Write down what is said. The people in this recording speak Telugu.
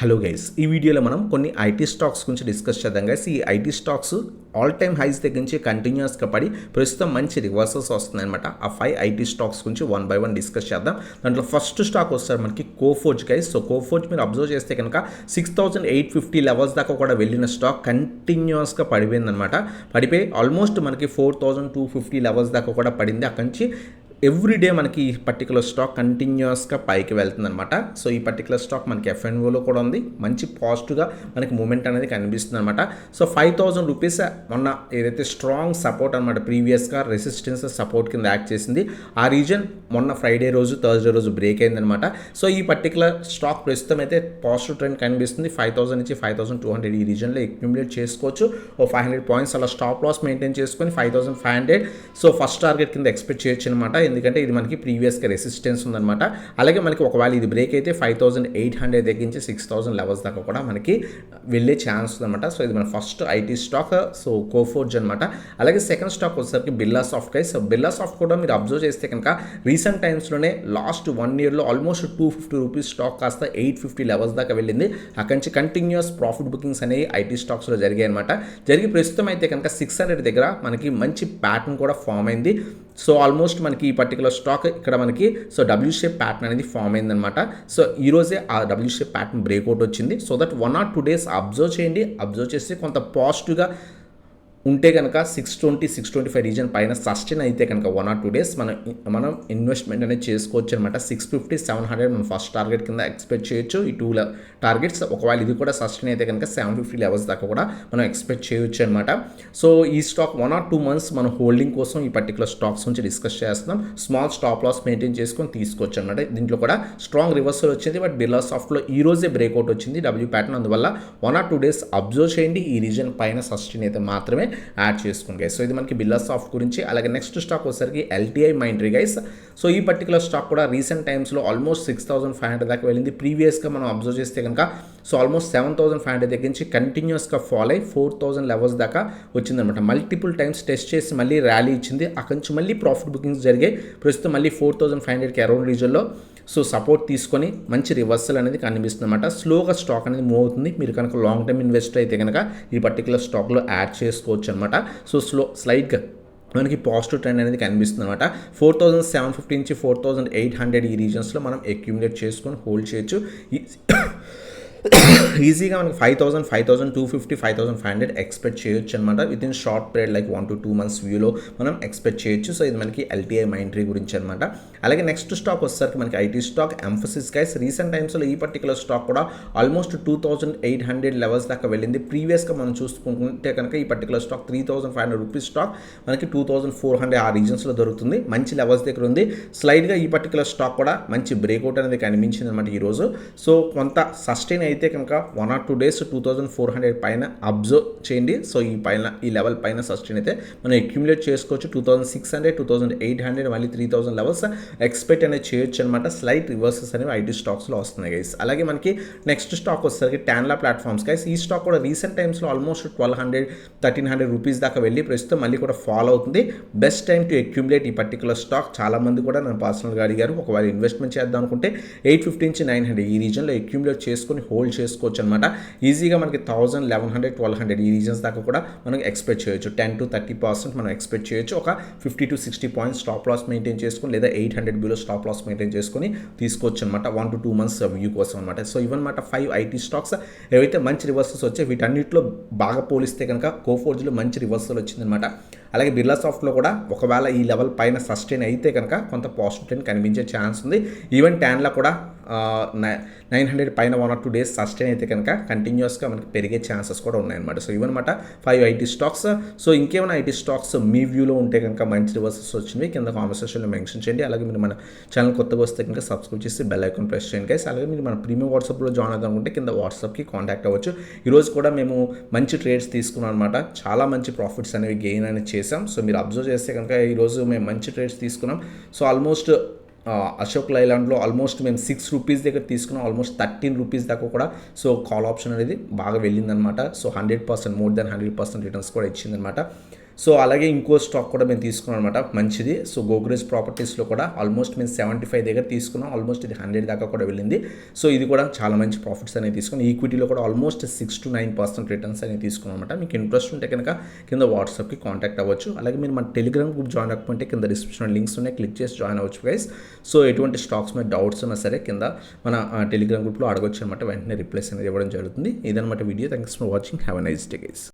హలో గైస్, ఈ వీడియోలో మనం కొన్ని ఐటీ స్టాక్స్ గురించి డిస్కస్ చేద్దాం గైస్. ఈ IT stocks all time highs దగ్గర నుంచి కంటిన్యూస్గా పడి ప్రస్తుతం మంచి రివర్సల్స్ వస్తున్నాయి అనమాట. ఆ 5 ఐటీ స్టాక్స్ గురించి వన్ బై వన్ డిస్కస్ చేద్దాం. దాంట్లో ఫస్ట్ స్టాక్ వస్తారు మనకి కోఫోర్జ్ గైస్. సో కోఫోర్జ్ మీరు అబ్జర్వ్ చేస్తే కనుక 6,850 లెవెల్స్ దాకా కూడా వెళ్ళిన స్టాక్ కంటిన్యూస్గా పడిపోయింది అనమాట. పడిపోయి ఆల్మోస్ట్ మనకి 4,250 లెవెల్స్ దాకా కూడా పడింది. అక్కడి నుంచి ఎవ్రీడే మనకి ఈ పర్టికులర్ స్టాక్ కంటిన్యూస్గా పైకి వెళ్తుందనమాట. సో ఈ పర్టికులర్ స్టాక్ మనకి ఎఫ్ఎన్ఓలో కూడా ఉంది. మంచి పాజిటివ్గా మనకి మూమెంట్ అనేది కనిపిస్తుంది అనమాట. సో 5,000 రూపీస్ మొన్న ఏదైతే స్ట్రాంగ్ సపోర్ట్ అనమాట, ప్రీవియస్గా రెసిస్టెన్స్ సపోర్ట్ కింద యాక్ట్ చేసింది. ఆ రీజన్ మొన్న ఫ్రైడే రోజు థర్స్డే రోజు బ్రేక్ అయిందనమాట. సో ఈ పర్టికులర్ స్టాక్ ప్రస్తుతం అయితే పాజిటివ్ ట్రెండ్ కనిపిస్తుంది. 5,000 నుంచి 5,200 ఈ రీజన్లో అక్యుములేట్ చేసుకోవచ్చు. ఓ 500 పాయింట్స్ అలా స్టాప్ లాస్ మెయింటైన్ చేసుకొని 5,500 సో ఫస్ట్ టార్గెట్ కింద ఎక్స్పెక్ట్ చేయొచ్చు అనమాట. ఎందుకంటే ఇది మనకి ప్రీవియస్గా రెసిస్టెన్స్ ఉందన్నమాట. అలాగే మనకి ఒకవేళ ఇది బ్రేక్ అయితే 5,800 దగ్గర నుంచి 6,000 లెవెల్స్ దాకా కూడా మనకి వెళ్ళే ఛాన్స్ ఉందన్నమాట. సో ఇది మన first IT stock, so Coforge అనమాట. అలాగే సెకండ్ స్టాక్ వచ్చేసరికి Birla soft guys. So Birla soft కూడా మీరు అబ్జర్వ్ చేస్తే కనుక రీసెంట్ టైమ్స్లోనే లాస్ట్ 1 ఇయర్లో ఆల్మోస్ట్ 250 రూపీస్ స్టాక్ కాస్త 850 లెవెల్స్ దాకా వెళ్ళింది. అక్కడి నుంచి కంటిన్యూస్ ప్రాఫిట్ బుకింగ్స్ అనేవి ఐటీ స్టాక్స్లో జరిగాయి అనమాట. జరిగి ప్రస్తుతం అయితే కనుక 600 దగ్గర మనకి మంచి ప్యాటర్న్ కూడా ఫామ్ అయింది. సో ఆల్మోస్ట్ మనకి ఈ పర్టికులర్ స్టాక్ ఇక్కడ మనకి సో డబ్ల్యూ షేప్ ప్యాటర్న్ అనేది ఫామ్ అయిందనమాట. సో ఈరోజే ఆ డబ్ల్యూ షేప్ ప్యాటర్న్ బ్రేక్అవుట్ వచ్చింది. So that 1 or 2 days observe చేయండి. అబ్జర్వ్ చేసి కొంత పాజిటివ్గా ఉంటే కనుక 620, 625 రీజన్ పైన సస్టైన్ అయితే కనుక 1 or 2 డేస్ మనం ఇన్వెస్ట్మెంట్ అనేది చేసుకోవచ్చు అనమాట. 650, 700 మనం ఫస్ట్ టార్గెట్ కింద ఎక్స్పెక్ట్ చేయొచ్చు. ఈ 2 టార్గెట్స్ ఒకవేళ ఇది కూడా సస్టైన్ అయితే కనుక 750 లెవెల్స్ దాకా కూడా మనం ఎక్స్పెక్ట్ చేయొచ్చు అనమాట. సో ఈ స్టాక్ 1 or 2 మంత్స్ మనం హోల్డింగ్ కోసం ఈ పర్టికులర్ స్టాక్స్ నుంచి డిస్కస్ చేస్తున్నాం. స్మాల్ స్టాప్ లాస్ మెయింటైన్ చేసుకొని తీసుకోవచ్చు అనమాట. దీంట్లో కూడా స్ట్రాంగ్ రివర్సల్ వచ్చింది. బట్ బిర్లా సాఫ్ట్లో ఈ రోజే బ్రేక్అవుట్ వచ్చింది డబ్ల్యూ ప్యాటర్న్. అందువల్ల 1 or 2 డేస్ అబ్జర్వ్ చేయండి. ఈ రీజన్ పైన సస్టైన్ అయితే మాత్రమే యాడ్ చేసుకోండి గైస్. సో ఇది మనకి బిర్లా సాఫ్ట్ గురించి. అలాగే నెక్స్ట్ స్టాక్ వచ్చేసరికి ఎల్టీఐ మైంట్రీ గైస్. సో ఈ పర్టికులర్ స్టాక్ కూడా రీసెంట్ టైమ్స్లో ఆల్మోస్ట్ 6,500 దాకా వెళ్ళింది. ప్రీవియస్గా మనం అబ్జర్వ్ చేస్తే కనుక సో ఆల్మోస్ట్ 7,500 దగ్గర నుంచి కంటిన్యూస్గా ఫాల్ అయ్యి 4,000 లెవెల్స్ దాకా వచ్చిందనమాట. మల్టిపుల్ టైమ్స్ టెస్ట్ చేసి మళ్ళీ ర్యాలీ ఇచ్చింది. అక్కడి నుంచి మళ్ళీ ప్రాఫిట్ బుకింగ్స్ జరిగాయి. ప్రస్తుతం మళ్ళీ 4,500కి అరౌండ్ రీజన్లో సో సపోర్ట్ తీసుకొని మంచి రివర్సల్ అనేది కనిపిస్తుంది అనమాట. స్లోగా స్టాక్ అనేది మూవ్ అవుతుంది. మీరు కనుక లాంగ్ టర్మ్ ఇన్వెస్టర్ అయితే కనుక ఈ పర్టికులర్ స్టాక్లో యాడ్ చేసుకోవచ్చు అనమాట. సో స్లైడ్గా మనకి పాజిటివ్ ట్రెండ్ అనేది కనిపిస్తుంది అనమాట. 4,750 నుంచి 4,800 ఈ రీజన్స్లో మనం అక్యుములేట్ చేసుకొని హోల్డ్ చేయొచ్చు. ఈజీగా మనకి 5,000, 5,250, 5,500 ఎక్స్పెక్ట్ చేయొచ్చు అనమాట. With in short period like 1 to 2 months వ్యూలో మనం ఎక్స్పెక్ట్ చేయొచ్చు. సో ఇది మనకి ఎల్టీఐ మైంట్రీ గురించి అనమాట. అలాగే నెక్స్ట్ స్టాక్ వచ్చేసరికి మనకి IT stock emphasis guys. Recent టైమ్స్లో ఈ పర్టికులర్ స్టాక్ కూడా ఆల్మోస్ట్ 2,800 లెవెల్స్ దాకా వెళ్ళింది. ప్రీవియస్గా మనం చూసుకుంటే కనుక ఈ పర్టికులర్ స్టాక్ 3,500 రూపీస్ స్టాక్ మనకి 2,400 ఆ రీజన్స్లో దొరుకుతుంది. మంచి లెవెల్స్ దగ్గర ఉంది. స్లైడ్గా ఈ పర్టికులర్ స్టాక్ కూడా మంచి బ్రేక్అవుట్ అనేది కనిపించింది అనమాట ఈరోజు. సో కొంత సస్టైన్ అయితే కనుక 1 or 2 డేస్ 2,400 పైన అబ్జర్వ్ చేయండి. సో ఈ లెవెల్ పైన సస్టైన్ అయితే మనం అక్యుములేట్ చేసుకోవచ్చు. 2,600, 2,800 మళ్ళీ 3,000 లెవెల్స్ ఎక్స్పెక్ట్ అనేది చేయొచ్చు అనమాట. స్లైట్ రివర్సెస్ అనేవి ఐటీ స్టాక్స్లో వస్తున్నాయి గైస్. అలాగే మనకి నెక్స్ట్ స్టాక్ వచ్చేసరికి టాన్లా ప్లాట్ఫామ్స్ గైస్. ఈ స్టాక్ కూడా రీసెంట్ టైమ్స్లో ఆల్మోస్ట్ 1,200, 1,300 రూపీస్ దాకా వెళ్ళి ప్రస్తుతం మళ్ళీ కూడా ఫాలో అవుతుంది. బెస్ట్ టైం టు అక్యుములేట్ ఈ పర్టికులర్ స్టాక్. చాలామంది కూడా నన్ను పర్సనల్గా అడిగారు. ఒకవేళ ఇన్వెస్ట్మెంట్ చేద్దాం అనుకుంటే 850 నుంచి 900 ఈ రీజన్లో అక్యుములేట్ చేసుకొని హోల్డ్ చేసుకోవచ్చు అనమాట. ఈజీగా మనకి 1,000, 1,100, 1,200 ఈ రీజన్స్ దాకా కూడా మనం ఎక్స్పెక్ట్ చేయొచ్చు. 10 to 30% మనం ఎక్స్పెక్ట్ చేయొచ్చు. ఒక 50 to 60 points stop loss maintain చేసుకొని లేదా 800 బిలో స్టాప్ లాస్ మెయింటైన్ చేసుకొని తీసుకోవచ్చు అనమాట. 1 to 2 మంత్స్ వ్యూ కోసం అనమాట. సో ఇవన్నమాట 5 ఐటీ స్టాక్స్ ఏవైతే మంచి రివర్సల్స్ వచ్చాయి. వీటన్నిటిలో బాగా పోలిస్తే కనుక కోఫోర్జ్లో మంచి రివర్సల్ వచ్చిందనమాట. అలాగే బిర్లా సాఫ్ట్లో కూడా ఒకవేళ ఈ లెవెల్ పైన సస్టైన్ అయితే కనుక కొంత పాజిటివ్ ట్రెండ్ కనిపించే ఛాన్స్ ఉంది. ఈవెన్ ట్యాన్లో కూడా 900 పైన 1 or 2 డేస్ సస్టైన్ అయితే కనుక కంటిన్యూస్గా మనకి పెరిగే ఛాన్సెస్ కూడా ఉన్నాయన్నమాట. సో ఇవన్నమాట 5 ఐటీ స్టాక్స్. సో ఇంకేమైనా ఐటీ స్టాక్స్ మీ వ్యూలో ఉంటే కనుక మంచి రివర్సల్స్ వచ్చినవి కింద కామెంట్ సెక్షన్లో మెన్షన్ చేయండి. అలాగే మీరు మన ఛానల్ కొత్తగా వస్తే కనుక సబ్స్క్రైబ్ చేసి బెల్ ఐకాన్ ప్రెస్ చేయండి గైస్. అలాగే మీరు మన ప్రీమియం వాట్సాప్లో జాయిన్ అవుదాం అనుకుంటే కింద వాట్సాప్కి కాంటాక్ట్ అవ్వచ్చు. ఈరోజు కూడా మేము మంచి ట్రేడ్స్ తీసుకున్నాం అనమాట. చాలా మంచి ప్రాఫిట్స్ అనేవి గెయిన్ అనేది చేసాం. సో మీరు అబ్జర్వ్ చేస్తే కనుక ఈరోజు మేము మంచి ట్రేడ్స్ తీసుకున్నాం. సో ఆల్మోస్ట్ అశోక్ లైలాండ్లో ఆల్మోస్ట్ మేము 6 రూపీస్ దగ్గర తీసుకున్నాం. ఆల్మోస్ట్ 13 రూపీస్ దాకా కూడా సో కాల్ ఆప్షన్ అనేది బాగా వెళ్ళిందనమాట. సో 100%, మోర్ దెన్ 100% రిటర్న్స్ కూడా ఇచ్చిందనమాట. సో అలాగే ఇంకో స్టాక్ కూడా మేము తీసుకున్నాం అనమాట మంచిది. సో గోగ్రేజ్ ప్రాపర్టీస్లో కూడా ఆల్మోస్ట్ మేము 75 దగ్గర తీసుకున్నాం, ఆల్మోస్ట్ ఇది 100 దాకా కూడా వెళ్ళింది. సో ఇది కూడా చాలా మంచి ప్రాఫిట్స్ అనేవి తీసుకున్నాం. ఈక్విటీలో కూడా ఆల్మోస్ట్ 6 to 9% రిటర్న్స్ అనేవి తీసుకున్నాం అనమాట. మీకు ఇంట్రెస్ట్ ఉంటే కనుక కింద వాట్సాప్కి కాంటాక్ట్ అవ్వచ్చు. అలాగే మీరు మన టెలిగ్రామ్ గ్రూప్ జాయిన్ అవ్వకపోతే కింద డిస్క్రిప్షన్ లింక్స్ ఉన్నాయి, క్లిక్ చేసి జాయిన్ అవ్వచ్చు గైస్. సో ఎటువంటి స్టాక్స్ మీద డౌట్స్ ఉన్నా సరే కింద మన టెలిగ్రామ్ గ్రూప్లో అడగొచ్చు అనమాట, వెంటనే రిప్లైస్ అనేది ఇవ్వడం జరుగుతుంది. ఇదనమాట video. Thanks for watching. Have a nice day guys.